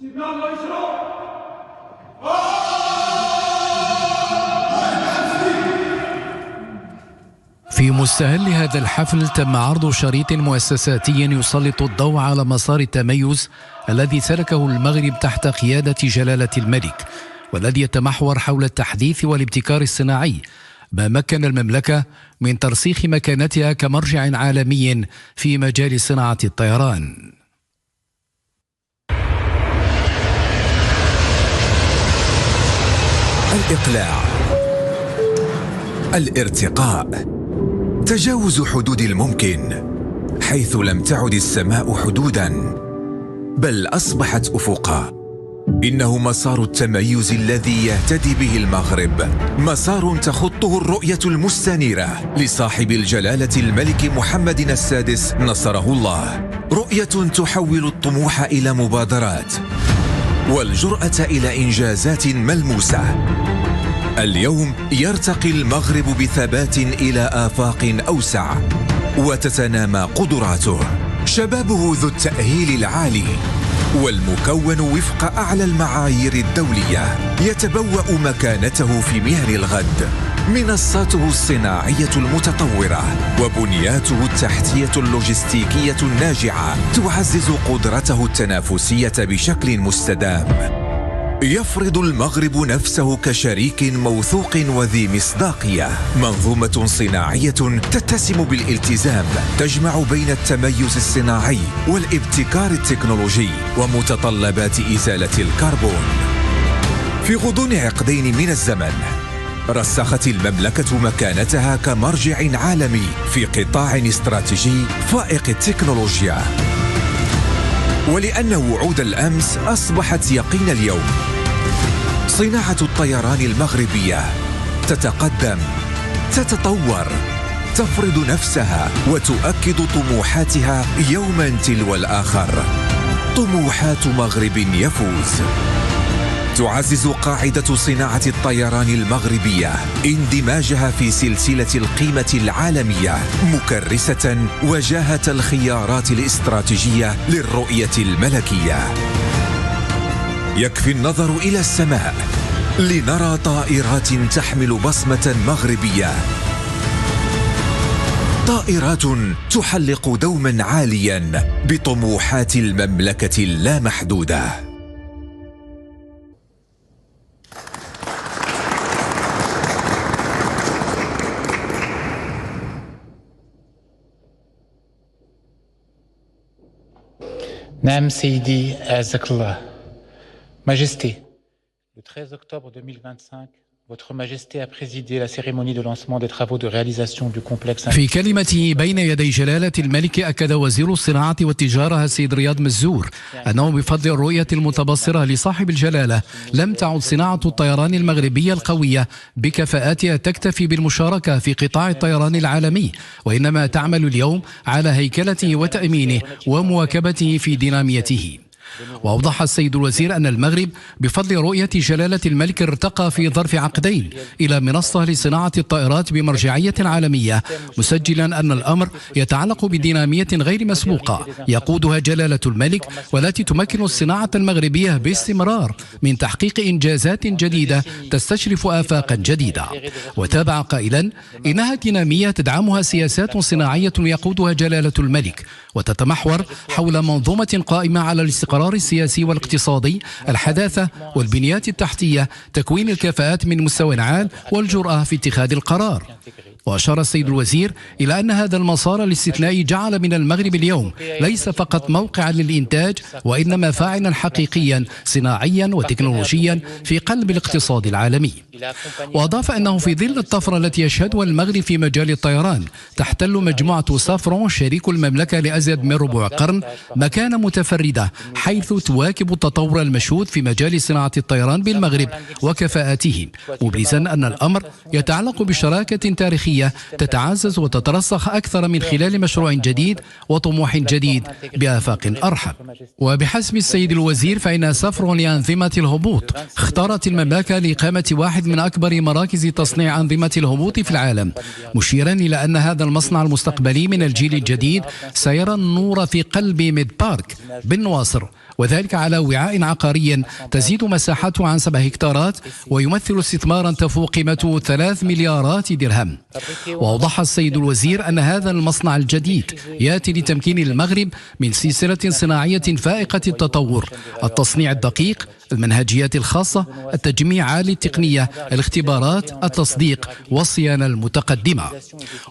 في مستهل هذا الحفل تم عرض شريط مؤسساتي يسلط الضوء على مسار التميز الذي سلكه المغرب تحت قيادة جلالة الملك، والذي يتمحور حول التحديث والابتكار الصناعي، ما مكن المملكة من ترسيخ مكانتها كمرجع عالمي في مجال صناعة الطيران. الإقلاع، الارتقاء، تجاوز حدود الممكن، حيث لم تعد السماء حدوداً بل أصبحت أفقاً. إنه مسار التميز الذي يهتدي به المغرب، مسار تخطه الرؤية المستنيرة لصاحب الجلالة الملك محمد السادس نصره الله، رؤية تحول الطموح إلى مبادرات والجرأة إلى إنجازات ملموسة. اليوم يرتقي المغرب بثبات إلى آفاق أوسع وتتنامى قدراته، شبابه ذو التأهيل العالي والمكون وفق أعلى المعايير الدولية يتبوأ مكانته في مهن الغد، منصاته الصناعية المتطورة وبنياته التحتية اللوجستيكية الناجعة تعزز قدرته التنافسية بشكل مستدام. يفرض المغرب نفسه كشريك موثوق وذي مصداقية، منظومة صناعية تتسم بالالتزام تجمع بين التميز الصناعي والابتكار التكنولوجي ومتطلبات إزالة الكربون. في غضون عقدين من الزمن رسخت المملكة مكانتها كمرجع عالمي في قطاع استراتيجي فائق التكنولوجيا، ولأن وعود الأمس أصبحت يقين اليوم. صناعة الطيران المغربية تتقدم، تتطور، تفرض نفسها وتؤكد طموحاتها يوما تلو الآخر. طموحات مغرب يفوز. تعزز قاعدة صناعة الطيران المغربية اندماجها في سلسلة القيمة العالمية، مكرسة وجاهة الخيارات الاستراتيجية للرؤية الملكية. يكفي النظر إلى السماء لنرى طائرات تحمل بصمة مغربية، طائرات تحلق دوما عاليا بطموحات المملكة اللامحدودة. نعم سيدي أعزك الله. Majesté, le 13 octobre 2025, Votre Majesté a présidé la cérémonie de lancement des travaux de réalisation du complexe. في كلمته بين يدي جلالة الملك أكد وزير الصناعة والتجارة السيد رياض مزور أنه بفضل الرؤية المتبصرة لصاحب الجلالة لم تعد صناعة الطيران المغربية القوية بكفاءاتها تكتفي بالمشاركة في قطاع الطيران العالمي، وإنما تعمل اليوم على هيكلته وتأمينه ومواكبته في ديناميته. وأوضح السيد الوزير أن المغرب بفضل رؤية جلالة الملك ارتقى في ظرف عقدين إلى منصة لصناعة الطائرات بمرجعية عالمية، مسجلا أن الأمر يتعلق بدينامية غير مسبوقة يقودها جلالة الملك، والتي تمكن الصناعة المغربية باستمرار من تحقيق إنجازات جديدة تستشرف آفاقا جديدة. وتابع قائلا إنها دينامية تدعمها سياسات صناعية يقودها جلالة الملك، وتتمحور حول منظومة قائمة على الاستقرار السياسي والاقتصادي، الحداثة والبنيات التحتية، تكوين الكفاءات من مستوى عال والجرأة في اتخاذ القرار. وأشار السيد الوزير إلى أن هذا المسار الاستثنائي جعل من المغرب اليوم ليس فقط موقعا للإنتاج، وإنما فاعلا حقيقيا صناعيا وتكنولوجيا في قلب الاقتصاد العالمي. وأضاف أنه في ظل الطفرة التي يشهدها المغرب في مجال الطيران، تحتل مجموعة سافرون شريك المملكة لأزيد من ربع قرن مكانة متفردة، حيث تواكب التطور المشهود في مجال صناعة الطيران بالمغرب وكفاءاته، مبرزا أن الأمر يتعلق بشراكة تاريخية تاريخية تتعزز وتترسخ أكثر من خلال مشروع جديد وطموح جديد بآفاق أرحب. وبحسب السيد الوزير فإن سافرون لأنظمة الهبوط اختارت المملكة لإقامة واحد من أكبر مراكز تصنيع أنظمة الهبوط في العالم، مشيرا إلى أن هذا المصنع المستقبلي من الجيل الجديد سيرى النور في قلب ميد بارك بالنواصر، وذلك على وعاء عقاري تزيد مساحته عن 7 هكتارات ويمثل استثمارا تفوق قيمته 3 مليارات درهم. وأوضح السيد الوزير أن هذا المصنع الجديد يأتي لتمكين المغرب من سلسلة صناعية فائقة التطور: التصنيع الدقيق، المنهجيات الخاصة، التجميع عالي التقنية، الاختبارات، التصديق والصيانة المتقدمة.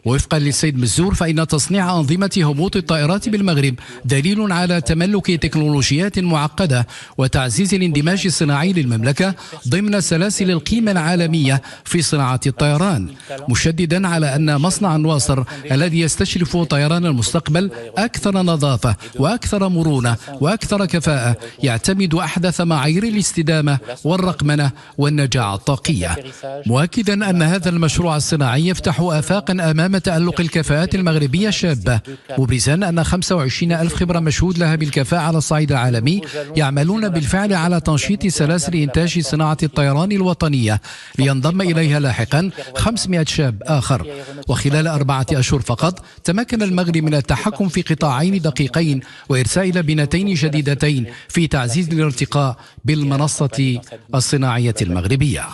وفقا للسيد مزور فإن تصنيع أنظمة هبوط الطائرات بالمغرب دليل على تملك تكنولوجيات معقدة وتعزيز الاندماج الصناعي للمملكة ضمن سلاسل القيمة العالمية في صناعة الطيران، مشددا على أن مصنع النواصر الذي يستشرف طيران المستقبل أكثر نظافة وأكثر مرونة وأكثر كفاءة يعتمد أحدث معايير الاستدامة والرقمنة والنجاعة الطاقية، مؤكدا أن هذا المشروع الصناعي يفتح آفاقا أمام تألق الكفاءات المغربية الشابة، مبرزا أن 25,000 خبرة مشهود لها بالكفاءة على الصعيد العالمي يعملون بالفعل على تنشيط سلاسل إنتاج صناعة الطيران الوطنية، لينضم إليها لاحقا 500 شاب آخر. وخلال 4 أشهر فقط تمكن المغرب من التحكم في قطاعين دقيقين وإرساء لبنتين جديدتين في تعزيز الارتقاء بالمنصة الصناعية المغربية.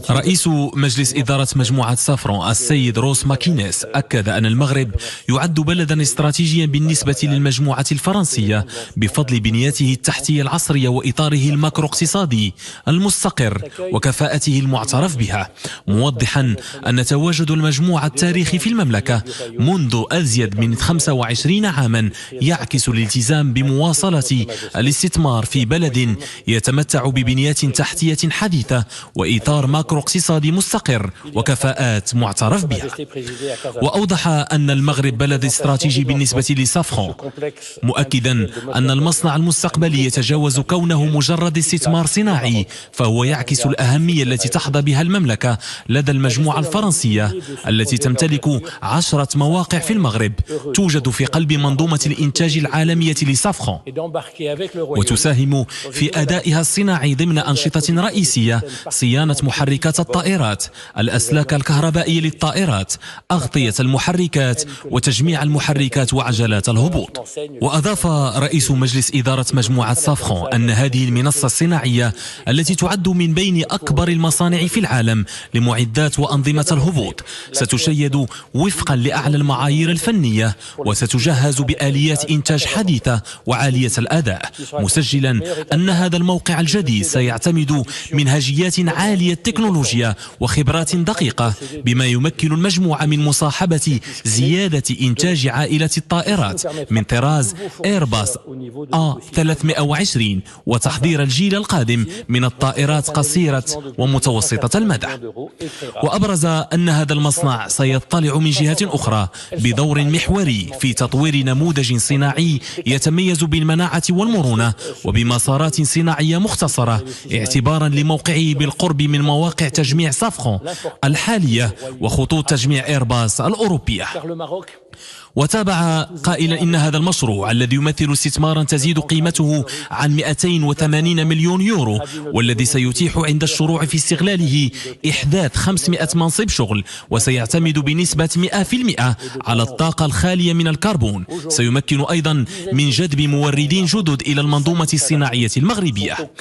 رئيس مجلس إدارة مجموعة سافرون السيد روس ماكينيس أكد أن المغرب يعد بلدا استراتيجيا بالنسبة للمجموعة الفرنسية بفضل بنيته التحتية العصرية وإطاره الماكرو اقتصادي المستقر وكفاءته المعترف بها، موضحا أن تواجد المجموعة التاريخي في المملكة منذ أزيد من 25 عاما يعكس الالتزام بمواصلة الاستثمار في بلد يتمتع ببنية تحتية حديثة وإطار ماكرو اقتصادي مستقر وكفاءات معترف بها. وأوضح أن المغرب بلد استراتيجي بالنسبة لسافرون، مؤكدا أن المصنع المستقبلي يتجاوز كونه مجرد استثمار صناعي، فهو يعكس الأهمية التي تحظى بها المملكة لدى المجموعة الفرنسية التي تمتلك 10 مواقع في المغرب توجد في قلب منظومة الإنتاج العالمية لسافرون، وتساهم في أدائها الصناعي ضمن أنشطة رئيسية: صيانة محركات الطائرات، الأسلاك الكهربائية للطائرات، أغطية المحركات، وتجميع المحركات وعجلات الهبوط. وأضاف رئيس مجلس إدارة مجموعة سافرون أن هذه المنصة الصناعية التي تعد من بين أكبر المصانع في العالم لمعدات وأنظمة الهبوط ستشيد وفقا لأعلى المعايير الفنية، وستجهز بآليات إنتاج حديثة وعالية الأداء، مسجلا أن هذا الموقع الجديد سيعتمد منهجيات عالية التكنولوجيا وخبرات دقيقة، بما يمكن المجموعة من مصاحبة زيادة إنتاج عائلة الطائرات من طراز إيرباص A320 وتحضير الجيل القادم من الطائرات قصيرة ومتوسطة المدى. وأبرز أن هذا المصنع سيطلع من جهة أخرى بدور محوري في تطوير نموذج صناعي يتميز بالمناعة والمرونة وبمسارات صناعية مختصرة، اعتبارا لموقعه بالقرب من مواقع تجميع سافرون الحالية وخطوط تجميع إيرباص الأوروبية. وتابع قائلا إن هذا المشروع الذي يمثل استثمارا تزيد قيمته عن 280 مليون يورو، والذي سيتيح عند الشروع في استغلاله إحداث 500 منصب شغل، وسيعتمد بنسبة 100% على الطاقة الخالية من الكربون، سيمكن أيضا من جذب موردين جدد إلى المنظومة الصناعية المغربية.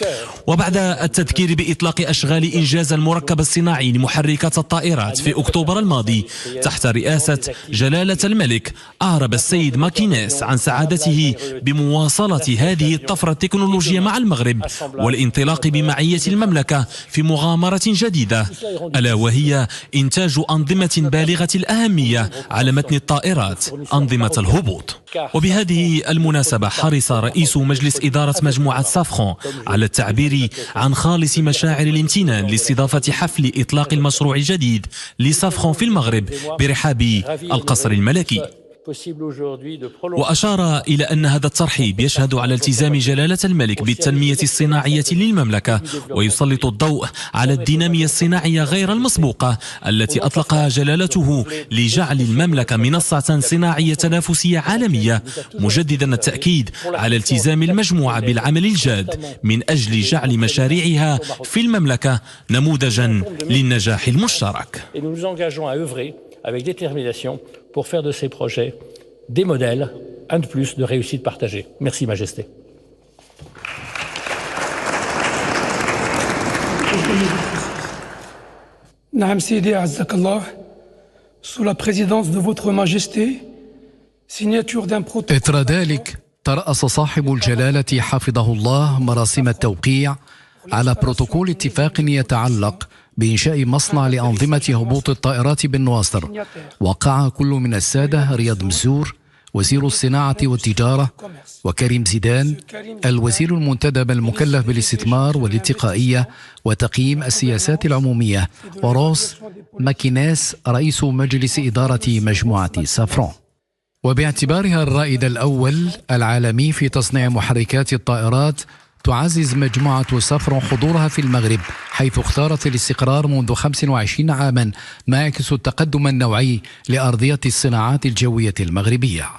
وبعد التذكير بإطلاق أشغال إنجاز المركب الصناعي لمحركات الطائرات في أكتوبر الماضي تحت رئاسة جلالة الملك، أعرب السيد ماكينيس عن سعادته بمواصلة هذه الطفرة التكنولوجية مع المغرب والانطلاق بمعية المملكة في مغامرة جديدة، ألا وهي إنتاج أنظمة بالغة الأهمية على متن الطائرات، أنظمة الهبوط. وبهذه المناسبة حرص رئيس مجلس إدارة مجموعة سافرون على التعبير عن خالص مشاعر الامتنان لاستضافة حفل إطلاق المشروع الجديد لسافرون في المغرب برحاب القصر الملكي. وأشار إلى أن هذا الترحيب يشهد على التزام جلالة الملك بالتنمية الصناعية للمملكة، ويسلط الضوء على الدينامية الصناعية غير المسبوقة التي أطلقها جلالته لجعل المملكة منصة صناعية تنافسية عالمية، مجددا التأكيد على التزام المجموعة بالعمل الجاد من أجل جعل مشاريعها في المملكة نموذجا للنجاح المشترك. avec détermination pour faire de ces projets des modèles, un de plus de réussite partagée. Merci, Majesté. Naam Sidi Azzakallah, sous la présidence de votre Majesté, signature d'un protocole. إثر ذلك ترأس صاحب الجلالة حفظه الله مراسم التوقيع على بروتوكول اتفاق يتعلق بإنشاء مصنع لأنظمة هبوط الطائرات بالنواصر. وقع كل من السادة رياض مزور وزير الصناعة والتجارة، وكريم زيدان الوزير المنتدب المكلف بالاستثمار والاتقائية وتقييم السياسات العمومية، وروس ماكينيس رئيس مجلس إدارة مجموعة سافرون. وباعتبارها الرائد الأول العالمي في تصنيع محركات الطائرات، تعزز مجموعة سافرون حضورها في المغرب، حيث اختارت الاستقرار منذ 25 عاما، ما يعكس التقدم النوعي لأرضية الصناعات الجوية المغربية.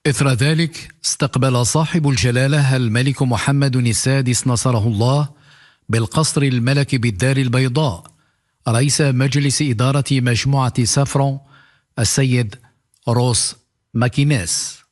إثر ذلك استقبل صاحب الجلالة الملك محمد السادس نصره الله بالقصر الملكي بالدار البيضاء رئيس مجلس إدارة مجموعة سافرون السيد روس ماكينيس.